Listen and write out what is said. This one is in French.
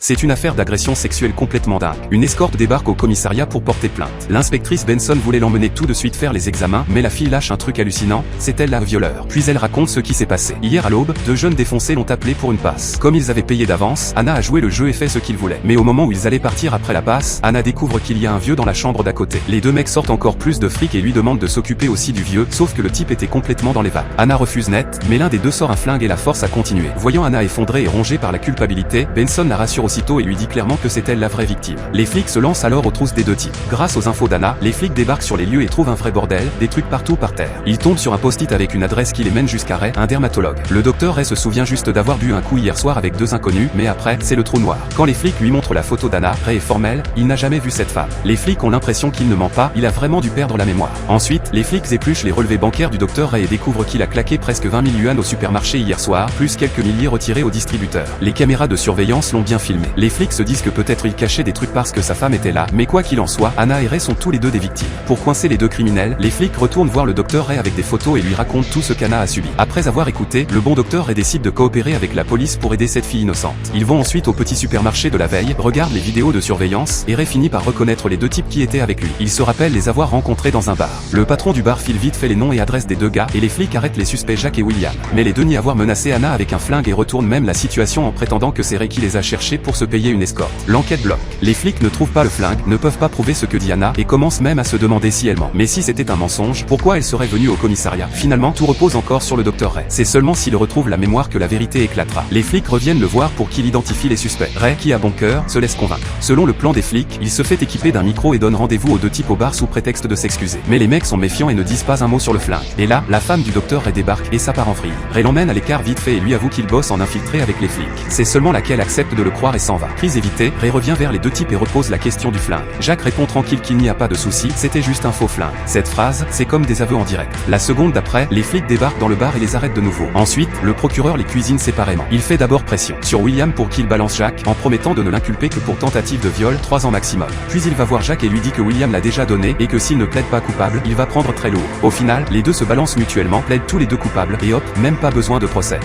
C'est une affaire d'agression sexuelle complètement dingue. Une escorte débarque au commissariat pour porter plainte. L'inspectrice Benson voulait l'emmener tout de suite faire les examens, mais la fille lâche un truc hallucinant, c'est elle la violeur. Puis elle raconte ce qui s'est passé. Hier à l'aube, deux jeunes défoncés l'ont appelé pour une passe. Comme ils avaient payé d'avance, Anna a joué le jeu et fait ce qu'il voulait. Mais au moment où ils allaient partir après la passe, Anna découvre qu'il y a un vieux dans la chambre d'à côté. Les deux mecs sortent encore plus de fric et lui demandent de s'occuper aussi du vieux, sauf que le type était complètement dans les vapes. Anna refuse net, mais l'un des deux sort un flingue et la force à continuer. Voyant Anna effondrée et rongée par la culpabilité, Benson la rassure aussitôt et lui dit clairement que c'est elle la vraie victime. Les flics se lancent alors aux trousses des deux types. Grâce aux infos d'Anna, les flics débarquent sur les lieux et trouvent un vrai bordel, des trucs partout par terre. Ils tombent sur un post-it avec une adresse qui les mène jusqu'à Ray, un dermatologue. Le docteur Ray se souvient juste d'avoir bu un coup hier soir avec deux inconnus, mais après, c'est le trou noir. Quand les flics lui montrent la photo d'Anna, Ray est formel, il n'a jamais vu cette femme. Les flics ont l'impression qu'il ne ment pas, il a vraiment dû perdre la mémoire. Ensuite, les flics épluchent les relevés bancaires du docteur Ray et découvrent qu'il a claqué presque 20 000 yuan au supermarché hier soir, plus quelques milliers retirés au distributeur. Les caméras de surveillance l'ont bien filmé. Les flics se disent que peut-être il cachait des trucs parce que sa femme était là, mais quoi qu'il en soit, Anna et Ray sont tous les deux des victimes. Pour coincer les deux criminels, les flics retournent voir le docteur Ray avec des photos et lui racontent tout ce qu'Anna a subi. Après avoir écouté, le bon docteur Ray décide de coopérer avec la police pour aider cette fille innocente. Ils vont ensuite au petit supermarché de la veille, regardent les vidéos de surveillance, et Ray finit par reconnaître les deux types qui étaient avec lui. Il se rappelle les avoir rencontrés dans un bar. Le patron du bar file vite fait les noms et adresses des deux gars, et les flics arrêtent les suspects Jack et William. Mais les deux nient avoir menacé Anna avec un flingue et retournent même la situation en prétendant que c'est Ray qui les a cherchés pour se payer une escorte. L'enquête bloque. Les flics ne trouvent pas le flingue, ne peuvent pas prouver ce que dit Anna, et commencent même à se demander si elle ment. Mais si c'était un mensonge, pourquoi elle serait venue au commissariat? Finalement, tout repose encore sur le docteur Ray. C'est seulement s'il retrouve la mémoire que la vérité éclatera. Les flics reviennent le voir pour qu'il identifie les suspects. Ray, qui a bon cœur, se laisse convaincre. Selon le plan des flics, il se fait équiper d'un micro et donne rendez-vous aux deux types au bar sous prétexte de s'excuser. Mais les mecs sont méfiants et ne disent pas un mot sur le flingue. Et là, la femme du docteur Ray débarque et ça part en vrille. Ray l'emmène à l'écart vite fait et lui avoue qu'il bosse en infiltré avec les flics. C'est seulement laquelle accepte de le croire et s'en va. Crise évitée, Ray revient vers les deux types et repose la question du flingue. Jack répond tranquille qu'il n'y a pas de souci, c'était juste un faux flingue. Cette phrase, c'est comme des aveux en direct. La seconde d'après, les flics débarquent dans le bar et les arrêtent de nouveau. Ensuite, le procureur les cuisine séparément. Il fait d'abord pression sur William pour qu'il balance Jack, en promettant de ne l'inculper que pour tentative de viol, 3 ans maximum. Puis il va voir Jack et lui dit que William l'a déjà donné et que s'il ne plaide pas coupable, il va prendre très lourd. Au final, les deux se balancent mutuellement, plaident tous les deux coupables et hop, même pas besoin de procès.